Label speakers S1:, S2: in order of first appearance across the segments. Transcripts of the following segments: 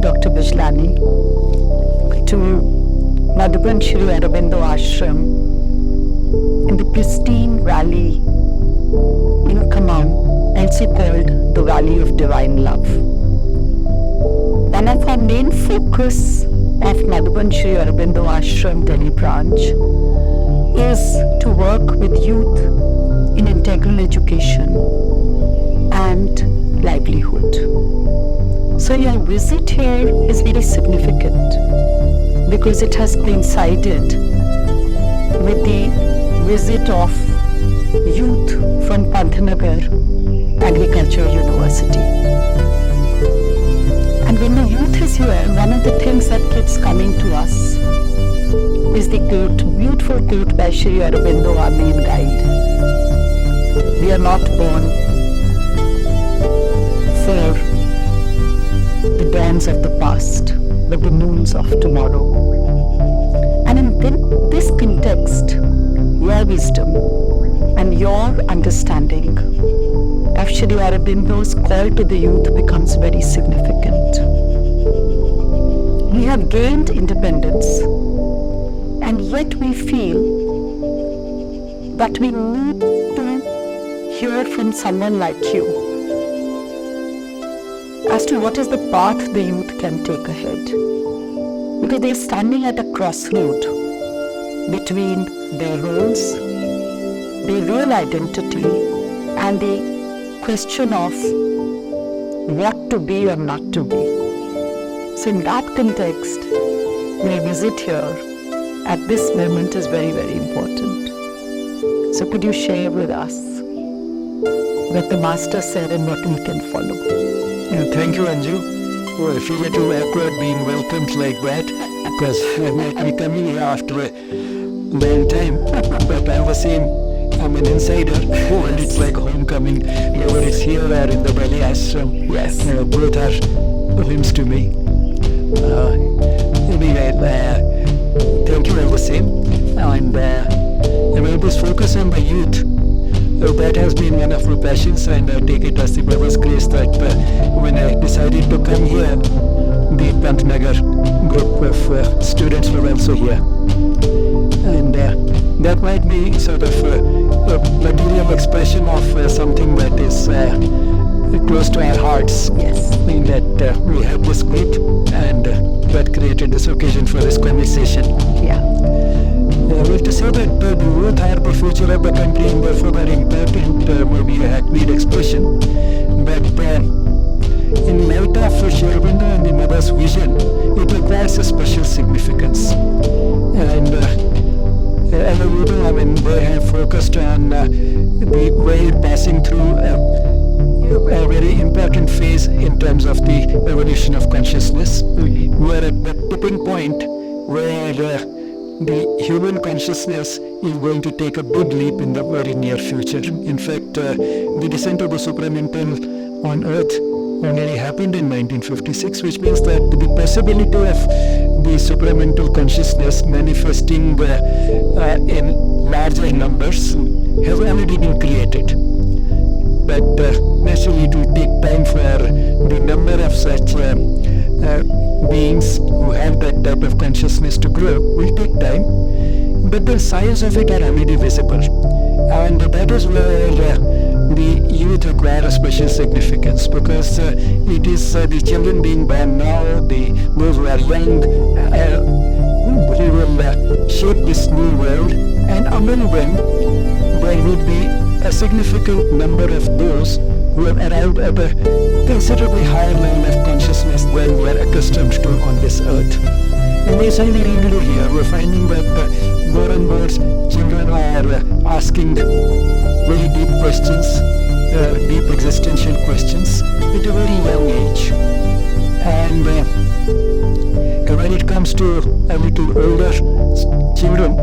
S1: Dr. Bijlani to Madhuban Shri Aurobindo Ashram in the pristine valley in Khammam, also called the Valley of Divine Love. And as our main focus of Madhuban Shri Aurobindo Ashram Delhi branch is to work with youth in integral education and livelihood. So your visit here is very significant because it has coincided with the visit of youth from Pantnagar Agriculture University. And when the youth is here, one of the things that keeps coming to us is the quote, beautiful quote by Shri Aurobindo, our main guide. We are not born for the dawns of the past, but the noons of tomorrow. And in this context, your wisdom and your understanding of Shri Aurobindo's call to the youth becomes very significant. We have gained independence, and yet we feel that we need to hear from someone like you as to what is the path the youth can take ahead. Because they are standing at a crossroad between their roles, their real identity, and the question of what to be or not to be. So in that context, my visit here at this moment is very, very important. So could you share with us what the Master said and what we can follow?
S2: Thank you, Anju. I feel a little awkward being welcomed like that because I might be coming here after a long time. But I was saying I'm an insider and it's like homecoming. Whether it's here or in the Valley Ashram,
S1: Yes.
S2: Both are homes to me. Anyway, thank you all the same. And I will just focus on the youth. That has been one of my passions, and I take it as the Baba's grace that when I decided to come here, the Pantnagar group of students were also here. And that might be sort of a material expression of something that is close to our hearts.
S1: Yes.
S2: In that we have this group, and that created this occasion for this conversation.
S1: Yeah.
S2: Well, to say that the youth are the future of the country and therefore very important would be a hackneyed expression. But in light of Shri Aurobindo and the Mother's vision, it requires a special significance. And as a Buddha, I mean, they have focused on the world passing through a very important phase in terms of the evolution of consciousness. We are at that tipping point where the human consciousness is going to take a big leap in the very near future. In fact, the descent of the supramental on Earth only happened in 1956, which means that the possibility of the supramental consciousness manifesting in larger numbers has already been created. But naturally it will take time for the number of such beings who have that type of consciousness to grow. Will take time, but the signs of it are already visible, and that is where the youth acquire a special significance, because it is the children being born now, those who are young, who will shape this new world, and among them there would be a significant number of those who have arrived at a considerably higher level of consciousness than we are accustomed to on this earth. And this is really here. We're finding that more and more children are asking very deep questions, deep existential questions at a very young age. And when it comes to a little older children,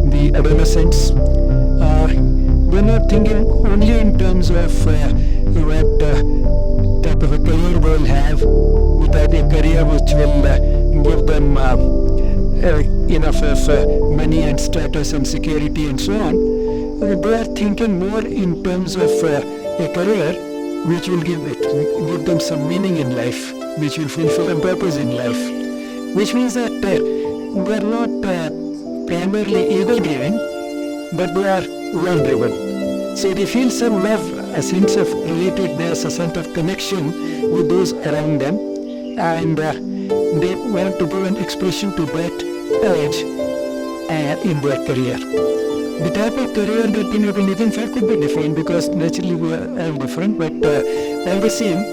S2: the adolescents, we're not thinking only in terms of what type of a career we'll have, without a career which will give them enough of money and status and security and so on. They are thinking more in terms of a career which will give them some meaning in life. which will fulfill a purpose in life. Which means that they are not primarily ego-driven, but they are love-driven. So they feel some love, a sense of relatedness, a sense of connection with those around them, and they want to give an expression to that urge in their career. The type of career that we live in fact could be different, because naturally we are all different, but all the same,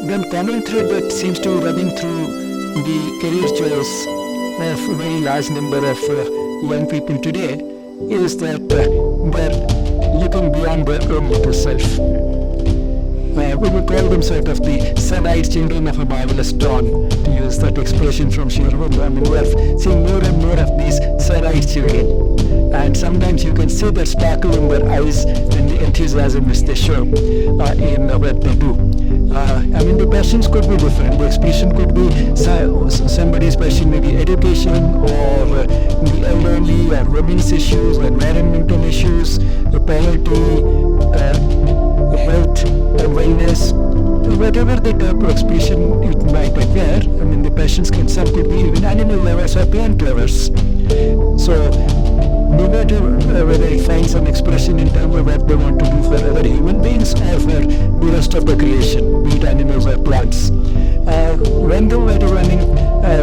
S2: one common thread that seems to be running through the career choice of a very large number of young people today is that they're looking beyond their own little self. We would call them sort of the sun-eyed children of a marvelous dawn, to use that expression from Sri Aurobindo. I mean, we are seeing more and more of these sun-eyed children. And sometimes you can see the sparkle in their eyes and the enthusiasm which they show in what they do. I mean, the passions could be different. The expression could be somebody's passion, maybe education, or the elderly, or women's issues, or environmental issues, poverty, health, wellness, whatever the type of expression it might occur. I mean, the passions some could be even animal lovers or plant lovers. So, no matter whether it finds some expression in terms of what they want to do for other human beings or for the rest of the creation, be it animals or plants. When they were running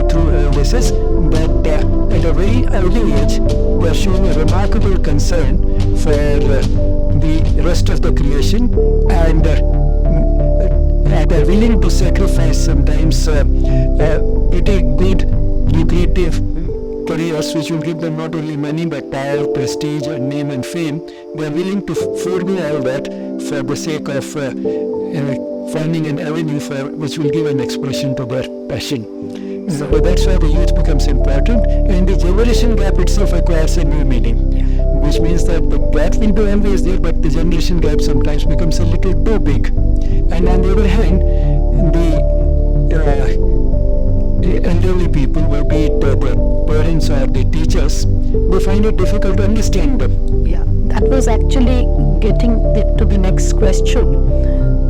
S2: through this, but at a very early age, they are showing a remarkable concern for the rest of the creation, and they are willing to sacrifice sometimes pretty good, lucrative careers which will give them not only money but power, prestige, and name and fame. They are willing to forego all that for the sake of finding an avenue which will give an expression to their passion. So that's why the youth becomes important, and the generation gap itself acquires a new meaning, which means that the gap into envy is there, but the generation gap sometimes becomes a little too big. And on the other hand, the elderly people, be it the parents or the teachers, they find it difficult to understand them.
S1: Yeah, that was actually getting to the next question,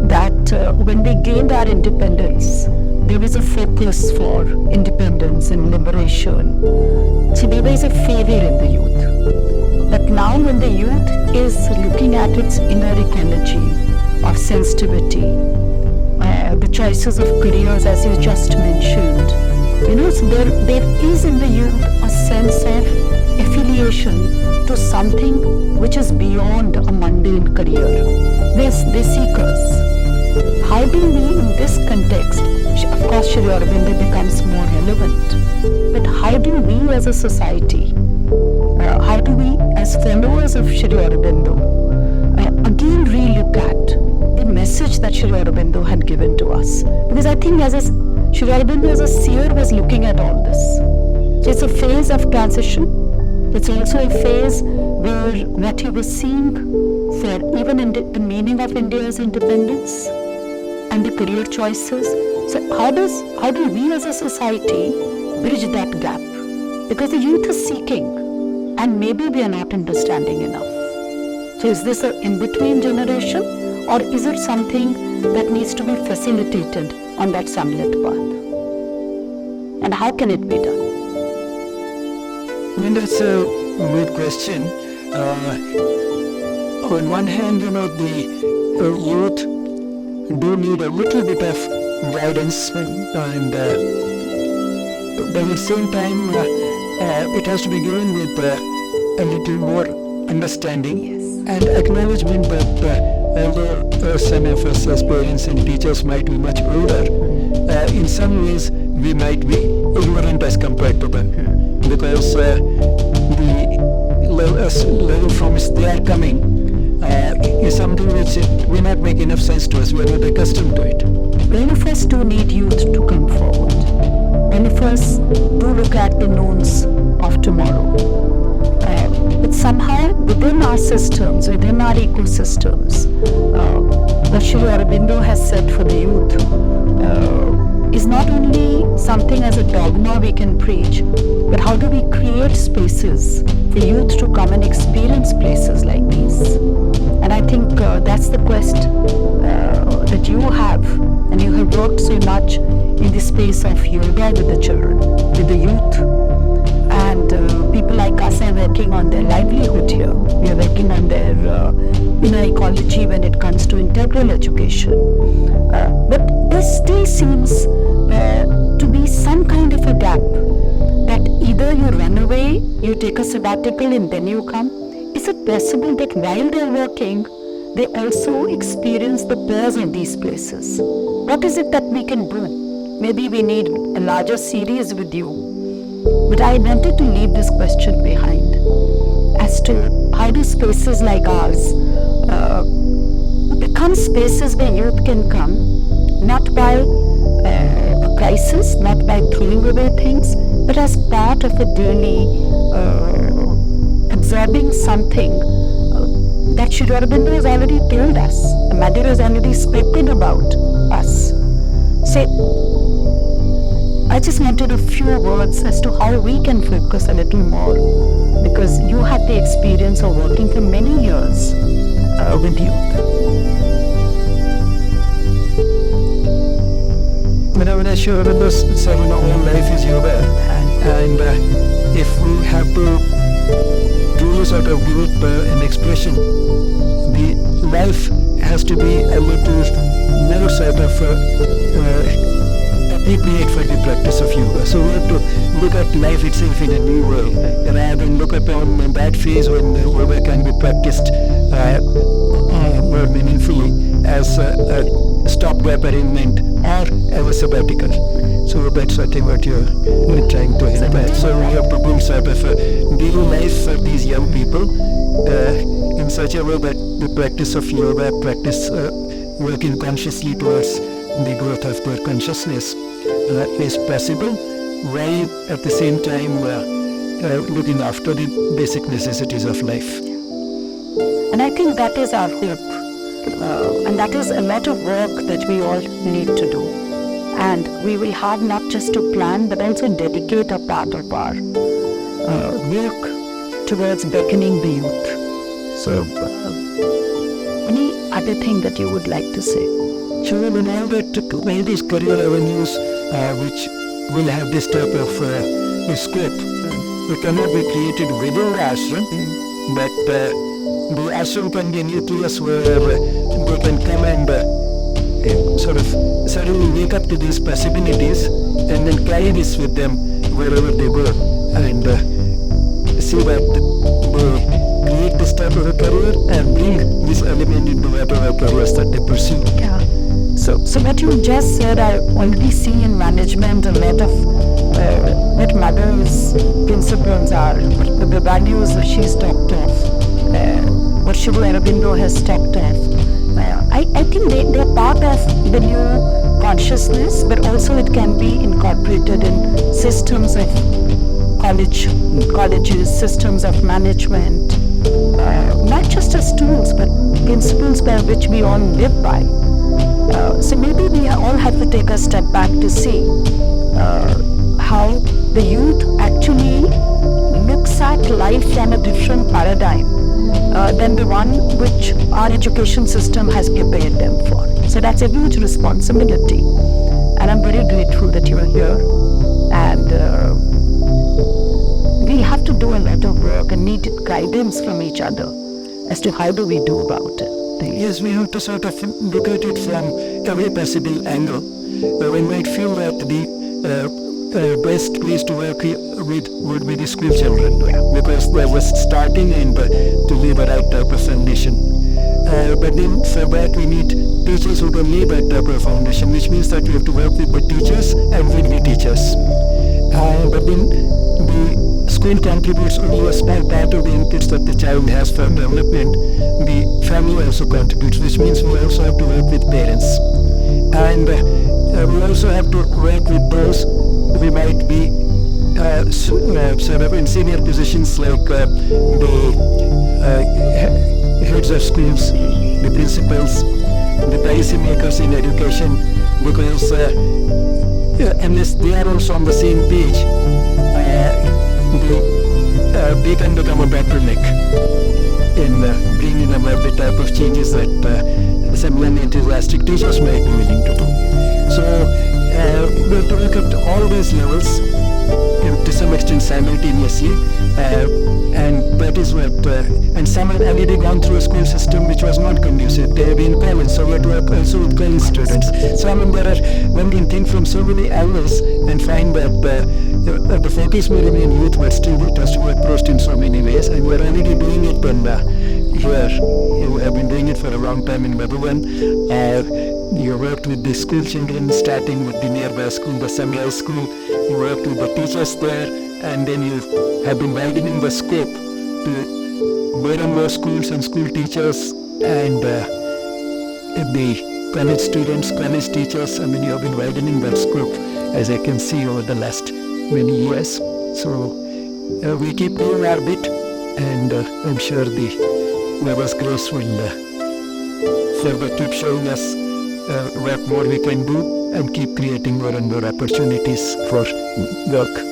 S1: that when we gained our independence, there was a focus for independence and liberation. So there was a failure in the youth. But now when the youth is looking at its inner energy of sensitivity, the choices of careers as you just mentioned, so there is in the youth a sense of affiliation to something which is beyond a mundane career. They seek us. How do we, in this context, of course Sri Aurobindo becomes more relevant, but how do we as a society, how do we as followers of Sri Aurobindo again relook at the message that Sri Aurobindo had given to us? Because I think Sri Aurobindo as a seer was looking at all this. So it's a phase of transition. It's also a phase where what he was seeing for even in the meaning of India's independence and the career choices. So how do we as a society bridge that gap? Because the youth is seeking, and maybe we are not understanding enough. So is this an in-between generation, or is it something that needs to be facilitated on that sunlit path? And how can it be done?
S2: And that's a good question. On one hand, the youth do need a little bit of guidance, and but at the same time, it has to be given with a little more understanding and acknowledgement that although some of us as parents and teachers might be much older, in some ways we might be ignorant as compared to them, because the level from which they are coming is something which will not make enough sense to us. We are not accustomed to it.
S1: Many of us do need youth to come forward. Many of us do look at the noons of tomorrow. But somehow within our systems, within our ecosystems, what Sri Aurobindo has said for the youth is not only something as a dogma we can preach, but how do we create spaces for youth to come and experience places like these? And I think that's the quest that you have, and you have worked so much in the space of yoga with the children, with the youth. And people like us are working on their livelihood here. We are working on their inner ecology when it comes to integral education. But there still seems to be some kind of a gap that either you run away, you take a sabbatical and then you come. Is it possible that while they're working, they also experience the pairs in these places? What is it that we can do? Maybe we need a larger series with you. But I wanted to leave this question behind as to how do spaces like ours become spaces where youth can come, not by a crisis, not by throwing away things, but as part of a daily absorbing something that Sri Aurobindo has already told us, the Mother has already spoken about us. So, I just wanted a few words as to how we can focus a little more, because you had the experience of working for many years with youth.
S2: When I share with us, so all life is yoga, and if we have to do sort of give it an expression, the life has to be a little more sort of appropriate for the practice of yoga. So we have to look at life itself in a new way, rather than look upon that phase when yoga can be practiced more meaningfully as a stopgap arrangement or as a sabbatical. So that's I think what you're trying to hint at. So we have to bring sort of a daily life for these young people in such a way that the practice of yoga, practice working consciously towards the growth of their consciousness is possible, while at the same time looking after the basic necessities of life.
S1: And I think that is our hope. And that is a lot of work that we all need to do. And we will have not just to plan, but also dedicate a part of our work towards beckoning the youth. So, any other thing that you would like to say?
S2: Sure, now that all these career avenues which will have this type of scope, it cannot be created within the ashram, but the ashram can be a nucleus where they can come and sort of suddenly wake up to these possibilities and then carry this with them wherever they go, and see that they create this type of a career and bring this element into whatever careers that they pursue.
S1: Yeah. So what you just said, I already see in management a lot of what mother's principles are, the values that she's talked of, what Sri Aurobindo has talked of. I think they're part of the new consciousness, but also it can be incorporated in systems of colleges, systems of management, not just as tools, but principles by which we all live by. So maybe we all have to take a step back to see how the youth actually looks at life from a different paradigm than the one which our education system has prepared them for. So that's a huge responsibility. And I'm very grateful that you are here. And we have to do a lot of work and need guidance from each other as to how do we do about it.
S2: Yes, we have to sort of look at it from every possible angle. We might feel that the best place to work with would be the school children, because they were starting and to lay the right type of foundation. But then for that we need teachers who can lay that type of foundation, which means that we have to work with the teachers and with the teachers. But then the school contributes only a small part of the inputs that the child has for development. The family also contributes, which means we also have to work with parents. And we also have to work with those we might be sort of in senior positions, like the heads of schools, the principals, the policy makers in education, because unless they are also on the same page, they can become a bottleneck in bringing about the type of changes that some enthusiastic teachers might be willing to do. So We have to work at all these levels to some extent simultaneously, and that is what. And some have already gone through a school system which was not conducive. They have been college, so we have to work also with college students. So I mean, one can think from so many angles and find that the focus may remain youth, but still it has to be approached in so many ways. And we're already doing it here. We have been doing it for a long time in Madhuban. You worked with the school children, starting with the nearby school, the semi-high school. You worked with the teachers there, and then you have been widening the scope to more and more schools and school teachers and the college students, college teachers. I mean, you have been widening that scope, as I can see over the last many years. So we keep doing our bit, and I'm sure the Weber's Grace will further keep showing us what more we can do and keep creating more and more opportunities for work.